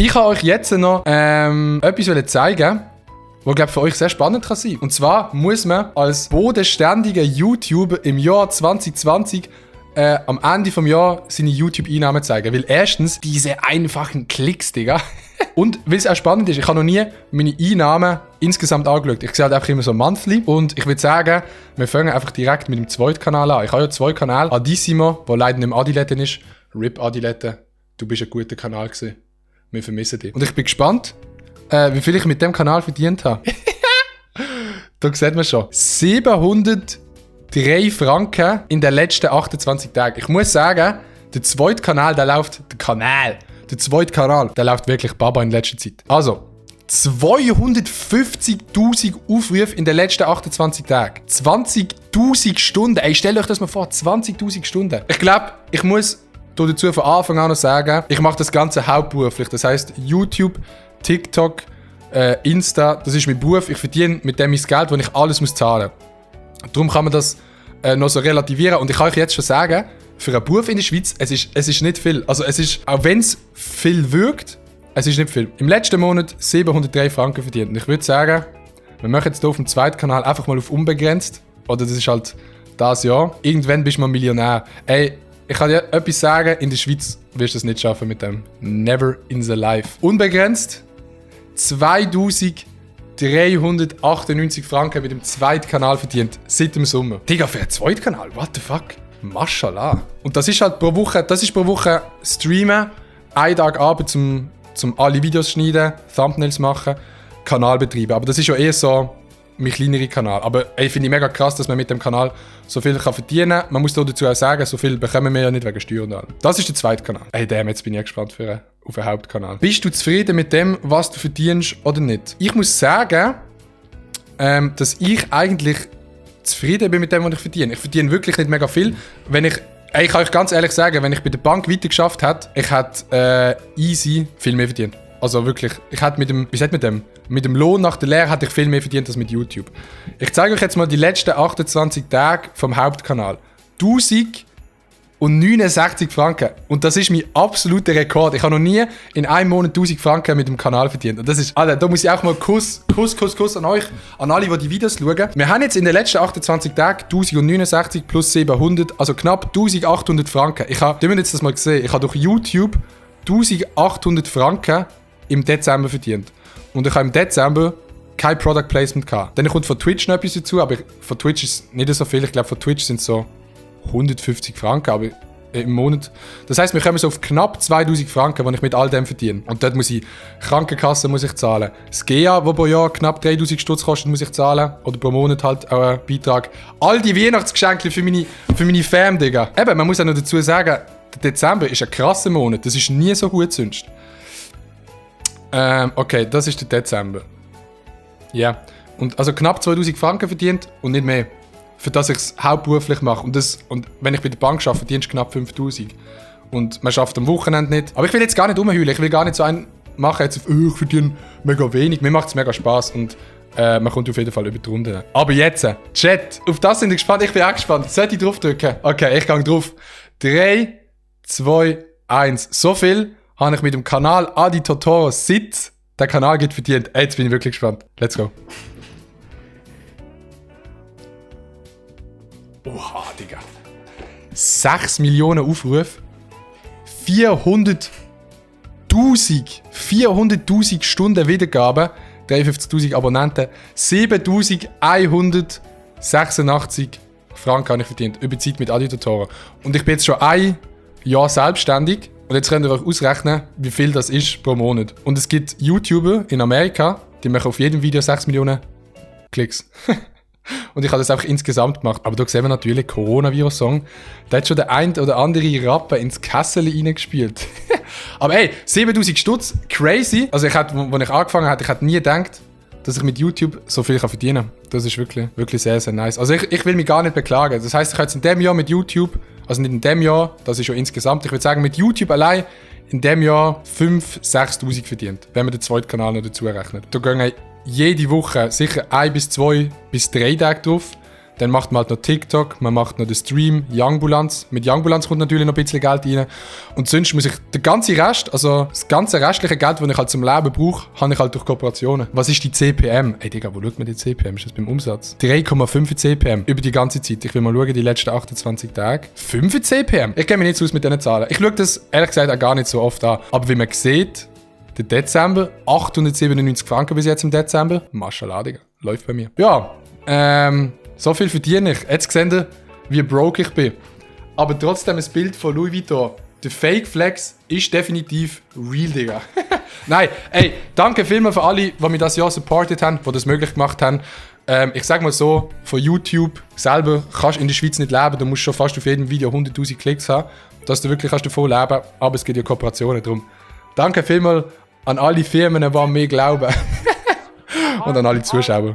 Ich kann euch jetzt noch etwas zeigen, was, glaube ich, für euch sehr spannend kann sein. Und zwar muss man als bodenständiger YouTuber im Jahr 2020 am Ende des Jahres seine YouTube-Einnahmen zeigen. Weil erstens diese einfachen Klicks, Digga. Und weil es auch spannend ist, ich habe noch nie meine Einnahmen insgesamt angeschaut. Ich sehe halt einfach immer so monthly. Und ich würde sagen, wir fangen einfach direkt mit dem zweiten Kanal an. Ich habe ja zwei Kanäle. Adissimo, der leider nicht mehr Adilette ist. RIP Adilette, du bist ein guter Kanal gewesen. Wir vermissen dich. Und ich bin gespannt, wie viel ich mit dem Kanal verdient habe. Da sieht man schon. 703 Franken in den letzten 28 Tagen. Ich muss sagen, der zweite Kanal, der läuft... Der zweite Kanal, der läuft wirklich Baba in letzter Zeit. Also, 250'000 Aufrufe in den letzten 28 Tagen. 20'000 Stunden. Ey, stellt euch das mal vor, 20'000 Stunden. Ich glaube, ich muss dazu von Anfang an noch sagen, ich mache das Ganze hauptberuflich. Das heisst, YouTube, TikTok, Insta, das ist mein Beruf. Ich verdiene mit dem mein Geld, das ich alles zahlen muss. Darum kann man das noch so relativieren. Und ich kann euch jetzt schon sagen, für einen Beruf in der Schweiz, es ist nicht viel. Also es ist, auch wenn es viel wirkt, es ist nicht viel. Im letzten Monat 703 Franken verdient. Und ich würde sagen, wir machen jetzt hier auf dem zweiten Kanal einfach mal auf unbegrenzt. Oder das ist halt das Jahr. Irgendwann bist du mal Millionär. Ey, ich kann dir etwas sagen, in der Schweiz wirst du es nicht schaffen mit dem. Never in the life. Unbegrenzt 2398 Franken mit dem zweiten Kanal verdient. Seit dem Sommer. Digga, für einen zweiten Kanal? What the fuck? Mashallah. Und das ist halt pro Woche streamen, einen Tag Abend zum alle Videos schneiden, Thumbnails machen, Kanal betreiben. Aber das ist ja eher so mein kleinerer Kanal. Aber ich finde mega krass, dass man mit dem Kanal so viel verdienen kann. Man muss dazu auch sagen, so viel bekommen wir ja nicht wegen Steuern und allem. Das ist der zweite Kanal. Ey, jetzt bin ich gespannt auf den Hauptkanal. Bist du zufrieden mit dem, was du verdienst oder nicht? Ich muss sagen, dass ich eigentlich zufrieden bin mit dem, was ich verdiene. Ich verdiene wirklich nicht mega viel. Ich kann euch ganz ehrlich sagen, wenn ich bei der Bank weiter geschafft hätte, ich hätte easy viel mehr verdient. Also wirklich, ich hätte mit dem Lohn nach der Lehre hätte ich viel mehr verdient als mit YouTube. Ich zeige euch jetzt mal die letzten 28 Tage vom Hauptkanal. 1069 Franken. Und das ist mein absoluter Rekord. Ich habe noch nie in einem Monat 1000 Franken mit dem Kanal verdient. Und das ist, Alter, da muss ich auch mal Kuss an euch, an alle, die Videos schauen. Wir haben jetzt in den letzten 28 Tagen 1069 plus 700, also knapp 1800 Franken. Ich habe jetzt das mal gesehen, ich habe durch YouTube 1800 Franken im Dezember verdient. Und ich habe im Dezember kein Product Placement gehabt. Dann kommt von Twitch noch etwas dazu, aber von Twitch ist nicht so viel. Ich glaube, von Twitch sind es so 150 Franken, aber im Monat. Das heisst, wir kommen so auf knapp 2000 Franken, die ich mit all dem verdiene. Und dort muss ich Krankenkasse zahlen. Das GEA, das pro Jahr knapp 3000 Stutz kostet, muss ich zahlen. Oder pro Monat halt auch einen Beitrag. All die Weihnachtsgeschenke für meine Fam, Digga. Eben, man muss auch noch dazu sagen, der Dezember ist ein krasser Monat. Das ist nie so gut sonst. Okay, das ist der Dezember. Ja. Yeah. Und also knapp 2000 Franken verdient und nicht mehr. Für das ich es hauptberuflich mache. Und wenn ich bei der Bank arbeite, verdienst du knapp 5000. Und man schafft am Wochenende nicht. Aber ich will jetzt gar nicht rumheulen. Ich will gar nicht so einen machen, jetzt auf, ich verdiene mega wenig. Mir macht es mega Spass und man kommt auf jeden Fall über die Runde. Aber jetzt, Chat, auf das sind wir gespannt. Ich bin auch gespannt. Sollte ich drauf drücken? Okay, ich gehe drauf. 3, 2, 1. So viel habe ich mit dem Kanal Adi Totoro seit der Kanal geht verdient. Jetzt bin ich wirklich gespannt. Let's go. Oha, Digga. 6 Millionen Aufrufe. 400'000 Stunden Wiedergaben. 53'000 Abonnenten. 7'186 Franken habe ich verdient. Über Zeit mit Adi Totoro. Und ich bin jetzt schon ein Jahr selbstständig. Und jetzt könnt ihr euch ausrechnen, wie viel das ist pro Monat. Und es gibt YouTuber in Amerika, die machen auf jedem Video 6 Millionen Klicks. Und ich habe das einfach insgesamt gemacht. Aber da sehen wir natürlich Coronavirus-Song. Da hat schon der ein oder andere Rapper ins Kessel reingespielt. Aber ey, 7000 Stutz, crazy. Also als ich angefangen habe, ich hätte nie gedacht, dass ich mit YouTube so viel verdienen kann. Das ist wirklich, wirklich sehr, sehr nice. Also ich will mich gar nicht beklagen. Das heisst, ich habe jetzt in dem Jahr mit YouTube, also nicht in dem Jahr, das ist schon insgesamt, ich würde sagen, mit YouTube allein in dem Jahr 5'000, 6'000 verdient. Wenn man den zweiten Kanal noch dazu rechnet. Da gehen jede Woche sicher 1 bis 2 bis 3 Tage drauf. Dann macht man halt noch TikTok, man macht noch den Stream, Youngbulanz. Mit Youngbulanz kommt natürlich noch ein bisschen Geld rein. Und sonst muss ich den ganzen Rest, also das ganze restliche Geld, das ich halt zum Leben brauche, habe ich halt durch Kooperationen. Was ist die CPM? Ey Digga, wo schaut man die CPM? Ist das beim Umsatz? 3,5 CPM über die ganze Zeit. Ich will mal schauen, die letzten 28 Tage. 5 CPM? Ich kenne mich nicht so aus mit diesen Zahlen. Ich schaue das ehrlich gesagt auch gar nicht so oft an. Aber wie man sieht, der Dezember, 897 Franken bis jetzt im Dezember. Maschallah, Digga. Läuft bei mir. Ja, so viel verdiene ich. Jetzt seht ihr, wie broke ich bin. Aber trotzdem ein Bild von Louis Vuitton. Der Fake Flex ist definitiv real, Digga. Nein, ey, danke vielmals für alle, die mich das Jahr supportet haben, die das möglich gemacht haben. Ich sag mal so, von YouTube selber kannst du in der Schweiz nicht leben. Du musst schon fast auf jedem Video 100'000 Klicks haben, dass du wirklich davon leben kannst. Aber es gibt ja Kooperationen drum. Danke vielmals an alle Firmen, die an mich glauben. Und an alle Zuschauer.